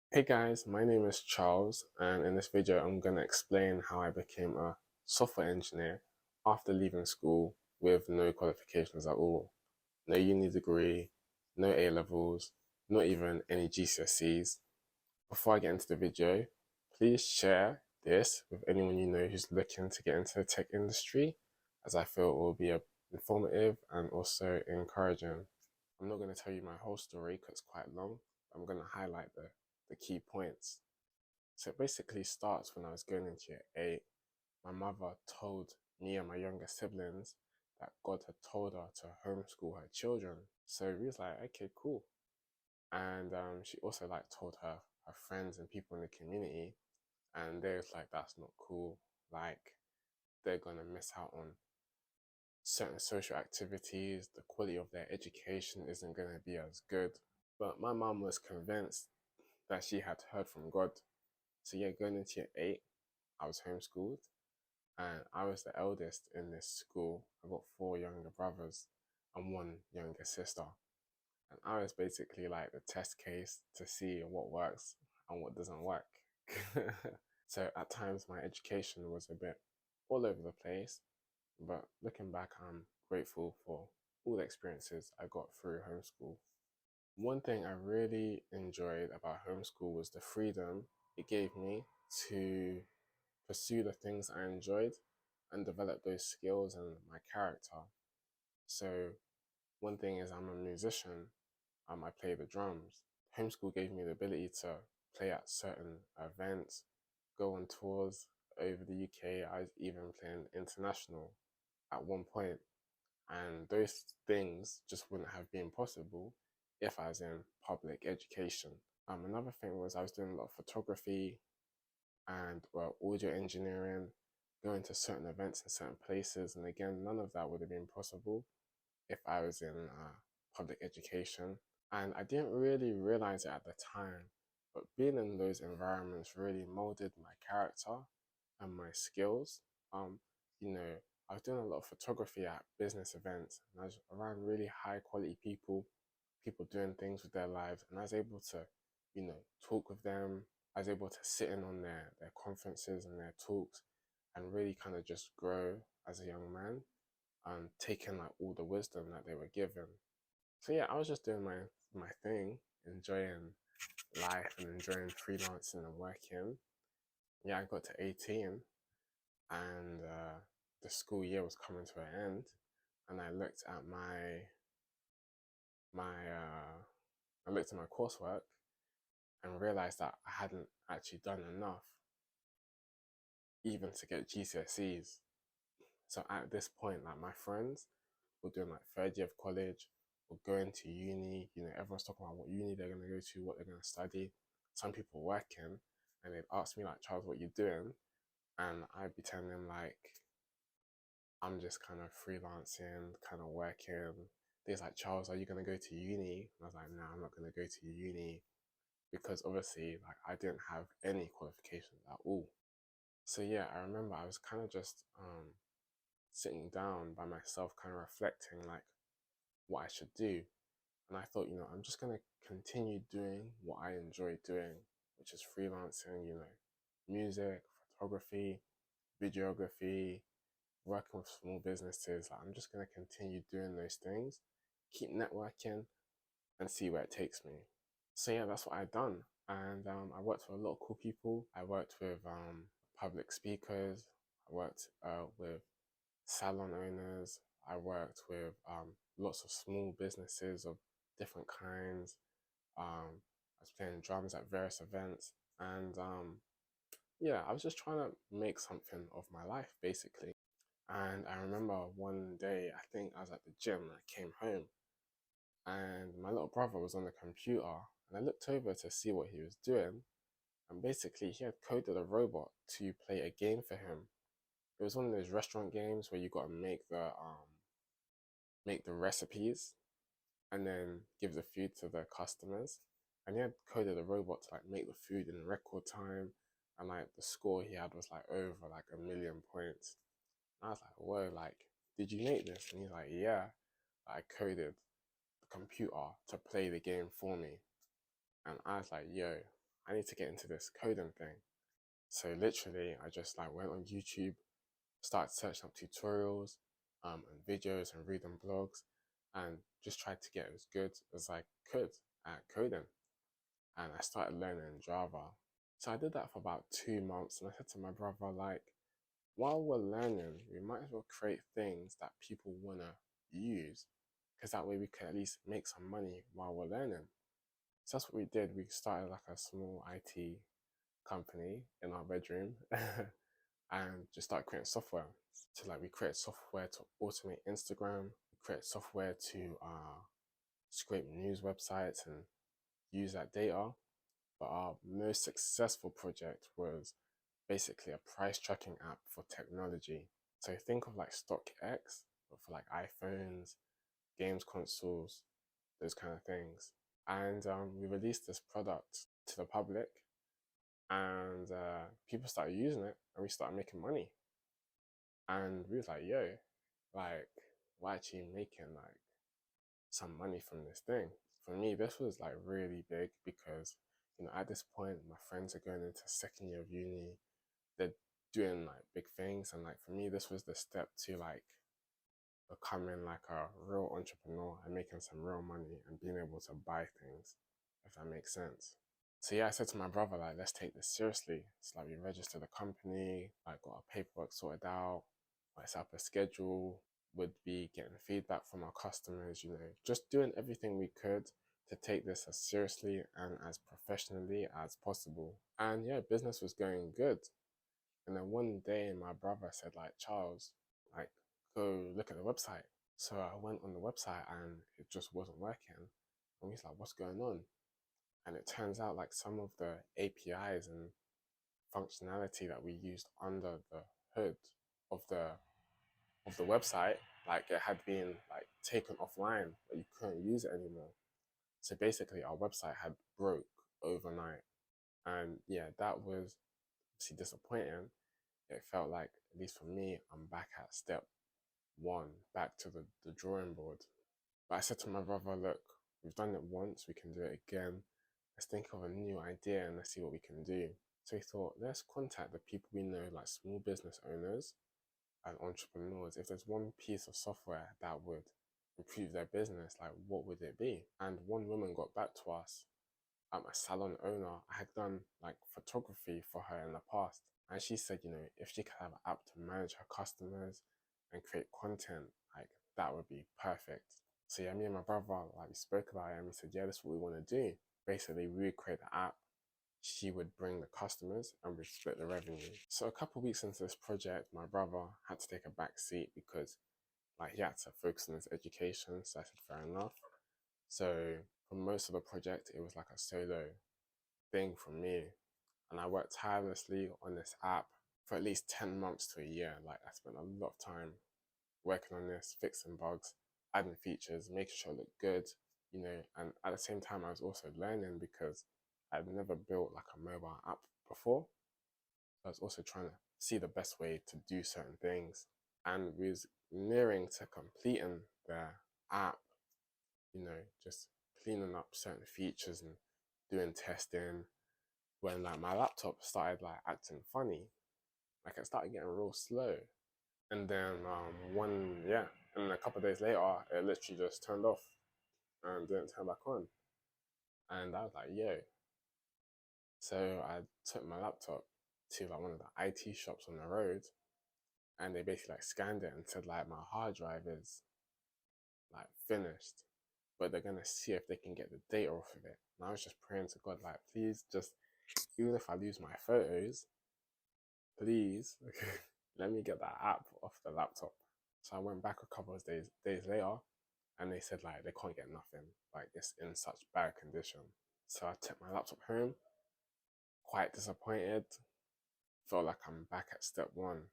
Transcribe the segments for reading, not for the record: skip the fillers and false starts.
Hey guys, my name is Charles, and in this video, I'm going to explain how I became a software engineer after leaving school with no qualifications at all. No uni degree, no A levels, not even any GCSEs. Before I get into the video, please share this with anyone you know who's looking to get into the tech industry, as I feel it will be informative and also encouraging. I'm not going to tell you my whole story because it's quite long. I'm going to highlight the key points. So it basically starts when I was going into year 8. My mother told me and my younger siblings that God had told her to homeschool her children. So we was like, okay, cool. And she also told her friends and people in the community, and they was like, that's not cool. Like, they're gonna miss out on certain social activities. The quality of their education isn't gonna be as good. But my mom was convinced that she had heard from God. So yeah, going into year 8, I was homeschooled, and I was the eldest in this school. I got 4 younger brothers and 1 younger sister. And I was basically like the test case to see what works and what doesn't work. So at times my education was a bit all over the place, but looking back, I'm grateful for all the experiences I got through homeschool. One thing I really enjoyed about homeschool was the freedom it gave me to pursue the things I enjoyed and develop those skills and my character. So one thing is I'm a musician. I play the drums. Homeschool gave me the ability to play at certain events, go on tours over the UK. I was even playing international at one point, and those things just wouldn't have been possible if I was in public education. Another thing was I was doing a lot of photography and audio engineering, going to certain events in certain places. And again, none of that would have been possible if I was in public education. And I didn't really realize it at the time, but being in those environments really molded my character and my skills. Um, you know, I was doing a lot of photography at business events, and I was around really high quality people, people doing things with their lives, and I was able to, talk with them. I was able to sit in on their conferences and their talks and really kind of just grow as a young man and take in all the wisdom that they were given. So yeah, I was just doing my thing, enjoying life and enjoying freelancing and working. Yeah, I got to 18, and the school year was coming to an end, and I looked at my I looked at my coursework and realized that I hadn't actually done enough even to get GCSEs. So at this point, my friends were doing third year of college or going to uni. Everyone's talking about what uni they're gonna go to, what they're gonna study. Some people working, and they'd ask me Charles, what you doing? And I'd be telling them I'm just kind of freelancing, kind of working. They's like, Charles, are you gonna go to uni? And I was like, no, I'm not gonna go to uni because obviously I didn't have any qualifications at all. So yeah, I remember I was kind of just sitting down by myself, kind of reflecting what I should do. And I thought, I'm just going to continue doing what I enjoy doing, which is freelancing, music, photography, videography, working with small businesses. I'm just going to continue doing those things, keep networking, and see where it takes me. So, yeah, that's what I've done. And I worked with a lot of cool people. I worked with public speakers. I worked with salon owners. I worked with lots of small businesses of different kinds. I was playing drums at various events, and yeah, I was just trying to make something of my life basically. And I remember one day, I think I was at the gym, and I came home, and my little brother was on the computer, and I looked over to see what he was doing, and basically he had coded a robot to play a game for him. It was one of those restaurant games where you got to make the recipes and then give the food to the customers. And he had coded a robot to make the food in record time. And the score he had was over 1,000,000 points. And I was like, whoa, did you make this? And he's like, yeah, I coded the computer to play the game for me. And I was like, yo, I need to get into this coding thing. So literally, I just like went on YouTube, started searching up tutorials, and videos and reading blogs, and just tried to get as good as I could at coding. And I started learning Java. So I did that for about 2 months, and I said to my brother, like, while we're learning, we might as well create things that people wanna use, because that way we can at least make some money while we're learning. So that's what we did. We started like a small IT company in our bedroom and just started creating software. So like we create software to automate Instagram, we create software to scrape news websites and use that data. But our most successful project was basically a price tracking app for technology. So think of like StockX, but for like iPhones, games consoles, those kind of things. And we released this product to the public, and people started using it, and we started making money. And we was like, yo, like, we're actually making like some money from this thing. For me, this was like really big because, at this point, my friends are going into second year of uni. They're doing like big things. And like for me, this was the step to like becoming like a real entrepreneur and making some real money and being able to buy things, if that makes sense. So yeah, I said to my brother, like, let's take this seriously. It's like we registered a company, like got our paperwork sorted out, like set up a schedule, would be getting feedback from our customers, just doing everything we could to take this as seriously and as professionally as possible. And yeah, business was going good. And then one day my brother said, like, Charles, like, go look at the website. So I went on the website and it just wasn't working. And he's like, what's going on? And it turns out like some of the APIs and functionality that we used under the hood of the website, like it had been like taken offline, but you couldn't use it anymore. So basically our website had broke overnight. And yeah, that was obviously disappointing. It felt like, at least for me, I'm back at step one, back to the drawing board. But I said to my brother, look, we've done it once, we can do it again. Let's think of a new idea and let's see what we can do. So he thought, let's contact the people we know, like small business owners and entrepreneurs. If there's one piece of software that would improve their business, like what would it be? And one woman got back to us. I'm a salon owner. I had done like photography for her in the past. And she said, if she could have an app to manage her customers and create content, like that would be perfect. So yeah, me and my brother, like we spoke about it and we said, yeah, that's what we want to do. Basically, we would create the app, she would bring the customers and we'd split the revenue. So a couple of weeks into this project, my brother had to take a back seat because like he had to focus on his education. So I said, fair enough. So for most of the project, it was like a solo thing for me. And I worked tirelessly on this app for at least 10 months to a year. Like I spent a lot of time working on this, fixing bugs, adding features, making sure it looked good, and at the same time I was also learning because I'd never built like a mobile app before. So I was also trying to see the best way to do certain things. And we was nearing to completing the app, just cleaning up certain features and doing testing when like my laptop started like acting funny. Like it started getting real slow. And then and a couple of days later, it literally just turned off and didn't turn back on. And I was like, yo. So I took my laptop to like one of the IT shops on the road, and they basically like scanned it and said like my hard drive is like finished, but they're gonna see if they can get the data off of it. And I was just praying to God, like, please just, even if I lose my photos, please, let me get that app off the laptop. So I went back a couple of days later, and they said like they can't get nothing, like it's in such bad condition. So I took my laptop home, quite disappointed, felt like I'm back at step one.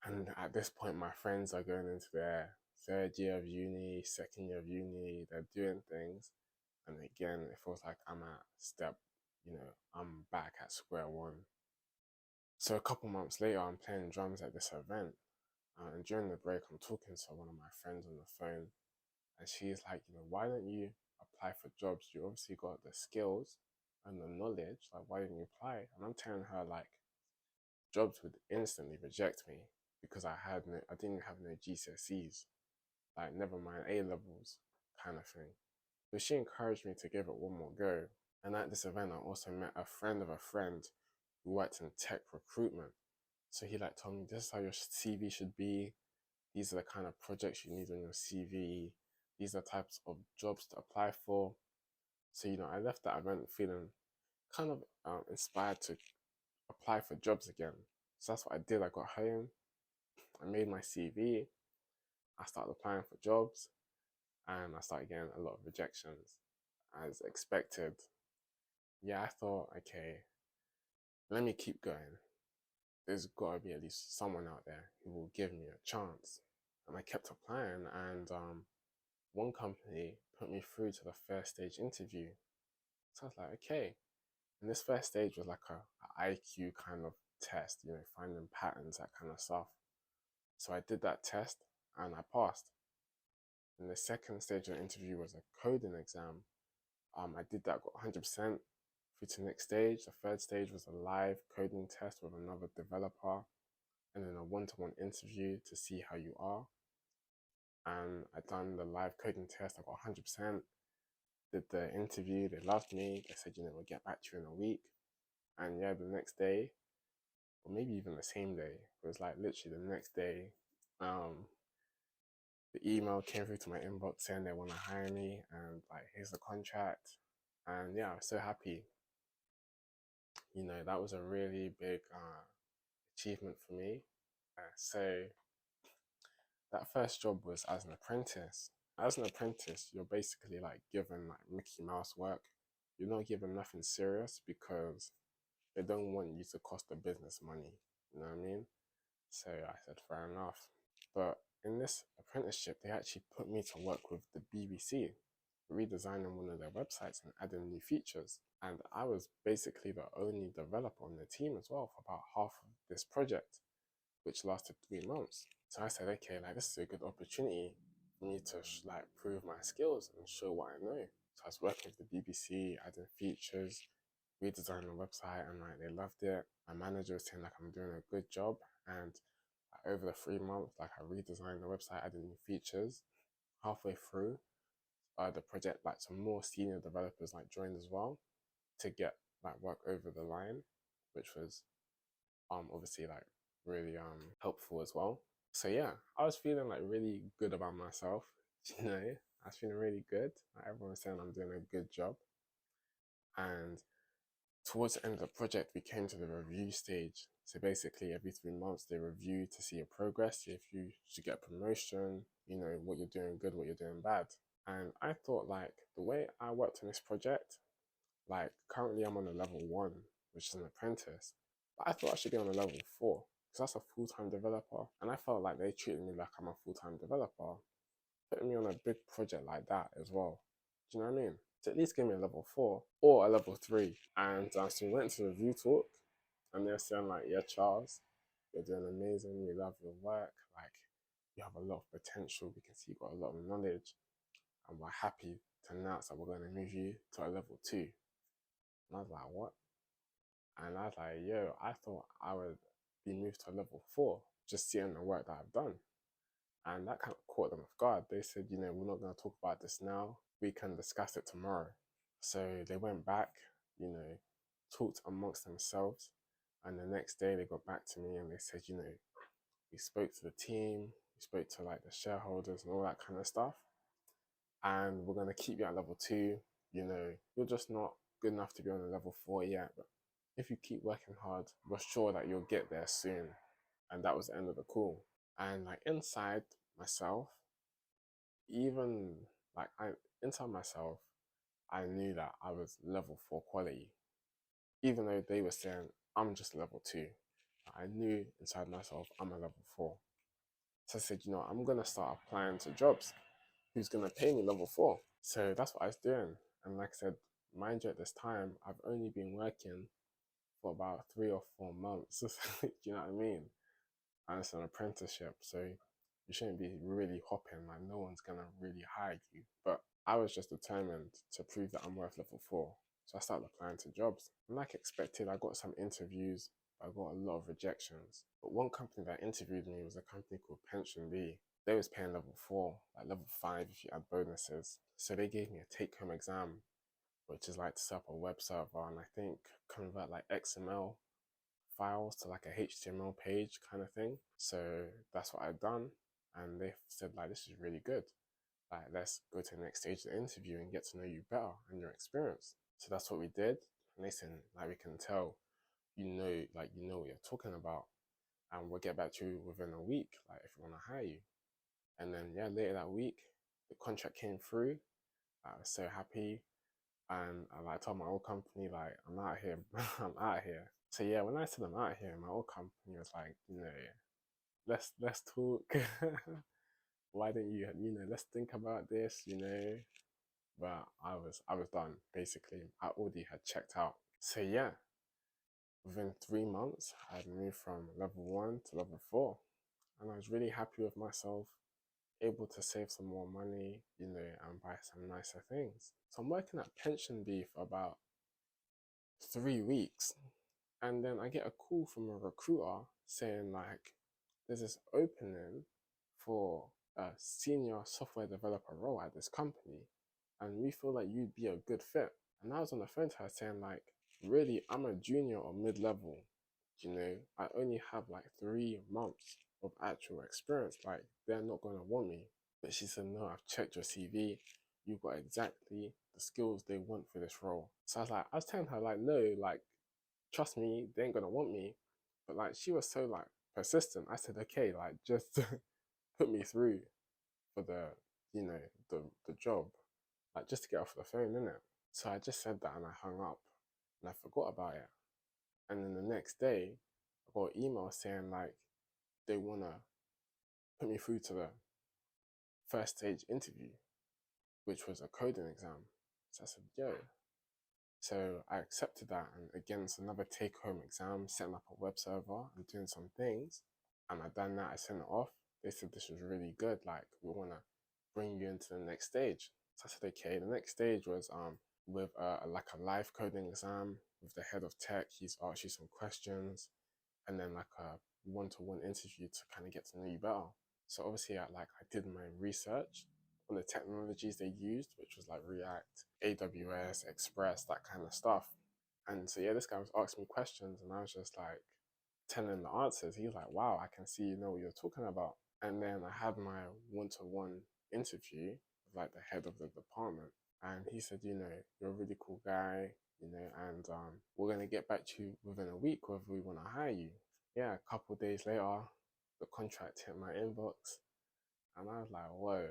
And at this point, my friends are going into their third year of uni, second year of uni, they're doing things. And again, it feels like I'm at step, I'm back at square one. So a couple months later, I'm playing drums at this event. And during the break, I'm talking to one of my friends on the phone. And she's like, why don't you apply for jobs? You obviously got the skills. and the knowledge. Like, why didn't you apply? And I'm telling her like jobs would instantly reject me because I didn't have no GCSEs, like never mind A levels kind of thing. But she encouraged me to give it one more go. And at this event, I also met a friend of a friend who worked in tech recruitment. So he like told me this is how your CV should be. These are the kind of projects you need on your CV. These are types of jobs to apply for. So, I left that event feeling kind of inspired to apply for jobs again. So that's what I did. I got home, I made my CV, I started applying for jobs, and I started getting a lot of rejections as expected. Yeah, I thought, okay, let me keep going. There's got to be at least someone out there who will give me a chance. And I kept applying, and one company put me through to the first stage interview. So I was like, okay. And this first stage was like a IQ kind of test, finding patterns, that kind of stuff. So I did that test and I passed. And the second stage of the interview was a coding exam. I did that, got 100% through to the next stage. The third stage was a live coding test with another developer, and then a one-to-one interview to see how you are. And I done the live coding test, I got 100%. Did the interview, they loved me. They said, we'll get back to you in a week. And yeah, the next day, or maybe even the same day, it was like literally the next day, the email came through to my inbox saying they want to hire me and like, here's the contract. And yeah, I was so happy. That was a really big achievement for me. So that first job was as an apprentice. As an apprentice, you're basically like given like Mickey Mouse work. You're not given nothing serious because they don't want you to cost the business money. You know what I mean? So I said, fair enough. But in this apprenticeship, they actually put me to work with the BBC, redesigning one of their websites and adding new features. And I was basically the only developer on the team as well for about half of this project, which lasted 3 months. So I said, okay, like this is a good opportunity for me to like prove my skills and show what I know. So I was working with the BBC, adding features, redesigning the website, and like they loved it. My manager was saying like I'm doing a good job, and like, over the 3 months, like I redesigned the website, added new features. Halfway through the project, like some more senior developers like joined as well to get like work over the line, which was obviously like really helpful as well. So yeah, I was feeling like really good about myself. I was feeling really good. Like, everyone was saying I'm doing a good job. And towards the end of the project, we came to the review stage. So basically, every 3 months, they review to see your progress, see if you should get a promotion, what you're doing good, what you're doing bad. And I thought, like, the way I worked on this project, like, currently I'm on a level 1, which is an apprentice. But I thought I should be on a level 4, because that's a full-time developer. And I felt like they treated me like I'm a full-time developer, putting me on a big project like that as well. Do you know what I mean? To at least give me a level 4 or a level 3. And so we went to the review talk, and they're saying like, yeah, Charles, you're doing amazing. We love your work. Like, you have a lot of potential. We can see you've got a lot of knowledge, and we're happy to announce that we're going to move you to a level 2. And I was like, what? And I was like, yo, I thought I would be moved to a level 4, just seeing the work that I've done. And that kind of caught them off guard. They said, we're not going to talk about this now. We can discuss it tomorrow. So they went back, talked amongst themselves. And the next day they got back to me and they said, we spoke to the team, we spoke to like the shareholders and all that kind of stuff. And we're going to keep you at level 2. You're just not good enough to be on a level 4 yet. But if you keep working hard, we're sure that you'll get there soon. And that was the end of the call. And like inside myself, even like inside myself, I knew that I was level 4 quality, even though they were saying I'm just level 2. I knew inside myself I'm a level 4. So I said, I'm gonna start applying to jobs. Who's gonna pay me level 4? So that's what I was doing. And like I said, mind you, at this time, I've only been working for about 3 or 4 months. Do you know what I mean? And it's an apprenticeship, so you shouldn't be really hopping, like no one's gonna really hire you. But I was just determined to prove that I'm worth level 4. So I started applying to jobs. And like expected, I got some interviews, but I got a lot of rejections. But one company that interviewed me was a company called Pension B. They was paying level 4, like level 5 if you add bonuses. So they gave me a take-home exam, which is like to set up a web server and I think convert like XML files to like a HTML page kind of thing. So that's what I've done. And they said like, this is really good. Like, let's go to the next stage of the interview and get to know you better and your experience. So that's what we did. And they said, like, we can tell, you know what you're talking about. And we'll get back to you within a week, like if we want to hire you. And then yeah, later that week, the contract came through. I was so happy. And I told my old company, like, I'm out here, I'm out here. So yeah, when I said I'm out here, my old company was like, let's talk. Why don't you, let's think about this, But I was done basically. I already had checked out. So yeah, within 3 months, I'd moved from level 1 to level 4, and I was really happy with myself, able to save some more money, and buy some nicer things. So I'm working at Pension B for about 3 weeks, and then I get a call from a recruiter saying like, there's this opening for a senior software developer role at this company, and we feel like you'd be a good fit. And I was on the phone to her saying like, really, I'm a junior or mid-level, I only have like 3 months of actual experience, like they're not gonna want me. But she said, no, I've checked your CV, you've got exactly the skills they want for this role. So I was telling her like, no, like, trust me, they ain't gonna want me. But like, she was so like persistent. I said, okay, like, just put me through for the job, like just to get off the phone, innit? So I just said that and I hung up and I forgot about it. And then the next day, I got an email saying like they wanna put me through to the first stage interview, which was a coding exam. So I said, yo. So I accepted that, and again, it's another take-home exam, setting up a web server and doing some things. And I done that. I sent it off. They said this was really good. Like, we wanna bring you into the next stage. So I said, okay. The next stage was with like a live coding exam with the head of tech. He's asked you some questions, and then like a one-to-one interview to kind of get to know you better. So obviously, I did my research on the technologies they used, which was like React, AWS, Express, that kind of stuff. And so yeah, this guy was asking me questions, and I was just like telling him the answers. He was like, "Wow, I can see you know what you're talking about." And then I had my one-to-one interview with like the head of the department, and he said, "You're a really cool guy, and we're gonna get back to you within a week whether we want to hire you." Yeah, a couple of days later, the contract hit my inbox, and I was like, whoa.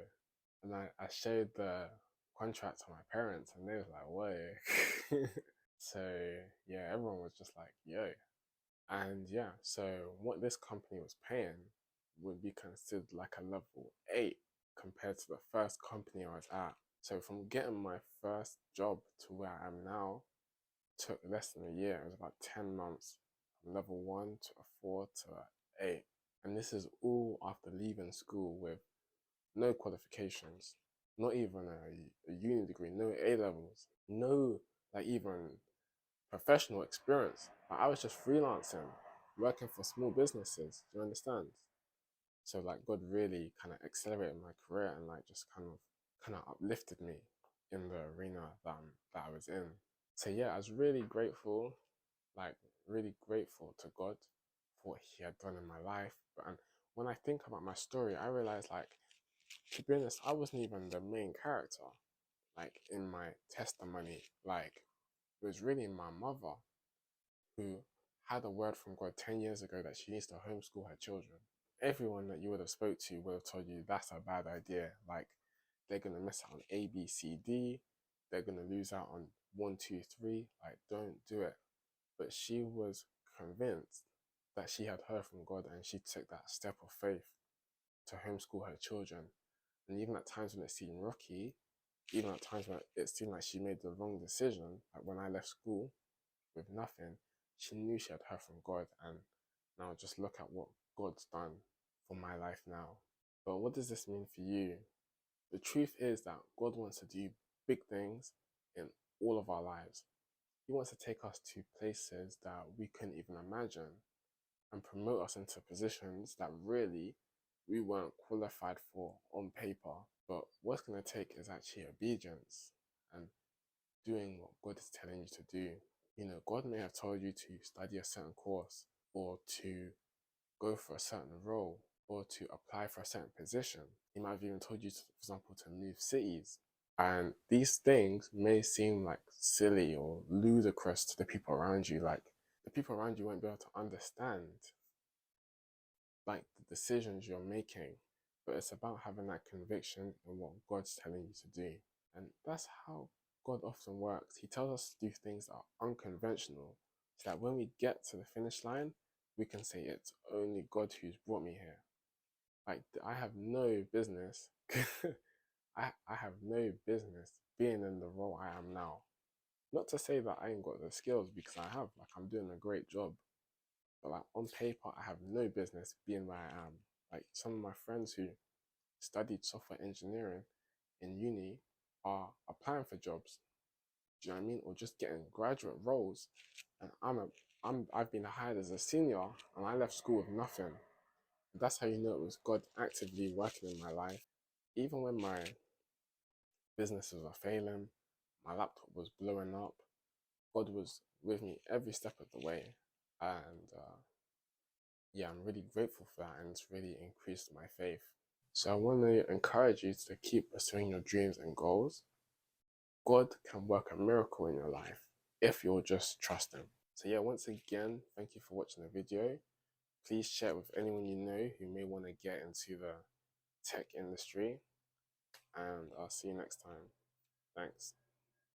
And I showed the contract to my parents, and they was like, whoa. So, yeah, everyone was just like, yo. And yeah, so what this company was paying would be considered like a level 8 compared to the first company I was at. So from getting my first job to where I am now took less than a year. It was about 10 months from level 1 to a 4 to a 8. And this is all after leaving school with no qualifications, not even a uni degree, no A levels, no like even professional experience. Like, I was just freelancing, working for small businesses. Do you understand? So like God really kind of accelerated my career and like just kind of uplifted me in the arena that I was in. So yeah, I was really grateful, like really grateful to God for what He had done in my life. And when I think about my story, I realize like, to be honest, I wasn't even the main character, like in my testimony. Like, it was really my mother who had a word from God 10 years ago that she needs to homeschool her children. Everyone that you would have spoke to would have told you that's a bad idea. Like, they're gonna miss out on A, B, C, D. They're gonna lose out on 1, 2, 3. Like, don't do it. But she was convinced that she had heard from God, and she took that step of faith to homeschool her children. And even at times when it seemed rocky, even at times when it seemed like she made the wrong decision, like when I left school with nothing, she knew she had heard from God. And now just look at what God's done for my life now. But what does this mean for you? The truth is that God wants to do big things in all of our lives. He wants to take us to places that we couldn't even imagine and promote us into positions that really we weren't qualified for on paper. But what's going to take is actually obedience and doing what God is telling you to do. God may have told you to study a certain course or to go for a certain role or to apply for a certain position. He might have even told you, for example, to move cities. And these things may seem like silly or ludicrous to the people around you. Like, the people around you won't be able to understand like the decisions you're making, but it's about having that conviction in what God's telling you to do. And that's how God often works. He tells us to do things that are unconventional so that when we get to the finish line, we can say it's only God who's brought me here. Like, I have no business, I have no business being in the role I am now. Not to say that I ain't got the skills, because I have, like, I'm doing a great job. But like on paper, I have no business being where I am. Like, some of my friends who studied software engineering in uni are applying for jobs. Do you know what I mean? Or just getting graduate roles. And I've been hired as a senior, and I left school with nothing. That's how you know it was God actively working in my life. Even when my businesses were failing, my laptop was blowing up, God was with me every step of the way. And yeah, I'm really grateful for that, and it's really increased my faith. So I want to encourage you to keep pursuing your dreams and goals. God can work a miracle in your life if you'll just trust Him. So yeah, once again, thank you for watching the video. Please share it with anyone you know who may want to get into the tech industry, and I'll see you next time. Thanks.